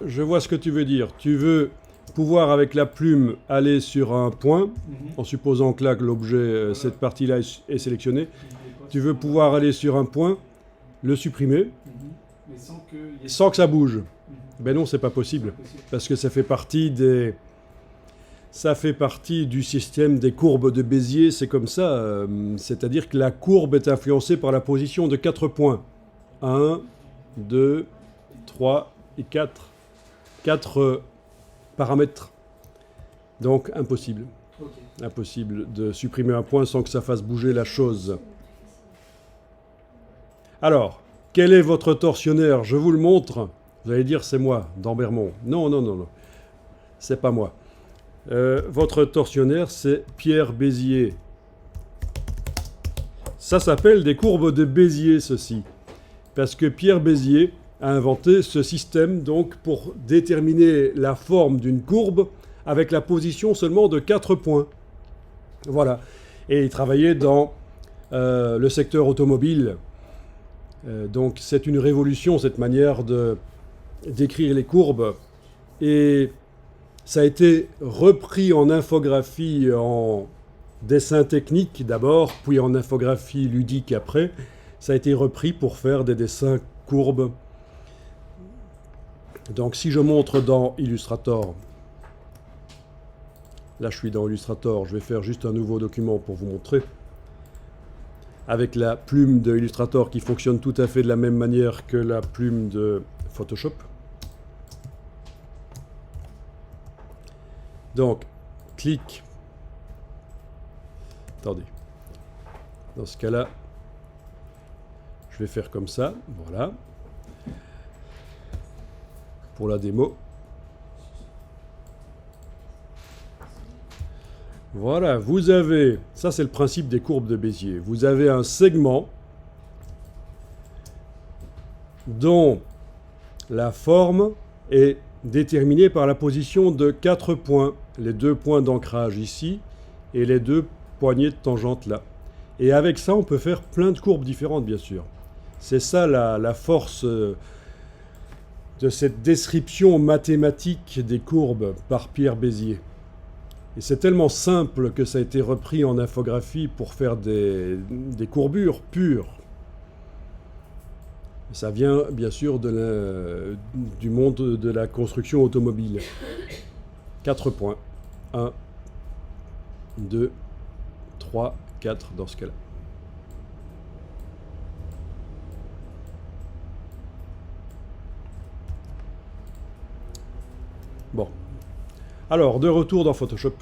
Je vois ce que tu veux dire. Tu veux pouvoir avec la plume aller sur un point, en supposant que là que l'objet, cette partie-là est sélectionnée. Tu veux pouvoir aller sur un point, le supprimer, Mais sans que ça bouge. Ben non, c'est pas possible, parce que ça fait partie du système des courbes de Bézier, c'est comme ça. C'est-à-dire que la courbe est influencée par la position de 4 points. 1, 2, 3 et 4. 4 paramètres. Donc impossible. Impossible de supprimer un point sans que ça fasse bouger la chose. Alors, quel est votre torsionnaire? Je vous le montre. Vous allez dire c'est moi, d'Ambermont. Non, non, non, non. C'est pas moi. Votre torsionnaire, c'est Pierre Bézier. Ça s'appelle des courbes de Bézier, ceci. Parce que Pierre Bézier a inventé ce système donc pour déterminer la forme d'une courbe avec la position seulement de 4 points. Voilà. Et il travaillait dans le secteur automobile. Donc c'est une révolution, cette manière d'écrire les courbes. Et ça a été repris en infographie, en dessin technique d'abord, puis en infographie ludique après. Ça a été repris pour faire des dessins courbes. Donc si je montre dans Illustrator, là je suis dans Illustrator, je vais faire juste un nouveau document pour vous montrer, avec la plume de Illustrator qui fonctionne tout à fait de la même manière que la plume de Photoshop. Donc, clic. Attendez. Dans ce cas-là, je vais faire comme ça. Voilà. Pour la démo. Voilà, vous avez, ça c'est le principe des courbes de Bézier, vous avez un segment dont la forme est déterminée par la position de 4 points, les 2 points d'ancrage ici et les 2 poignées de tangente là. Et avec ça, on peut faire plein de courbes différentes, bien sûr. C'est ça la force de cette description mathématique des courbes par Pierre Bézier. Et c'est tellement simple que ça a été repris en infographie pour faire des courbures pures. Ça vient bien sûr du monde de la construction automobile. 4 points. 1, 2, 3, 4 dans ce cas-là. Bon. Alors, de retour dans Photoshop.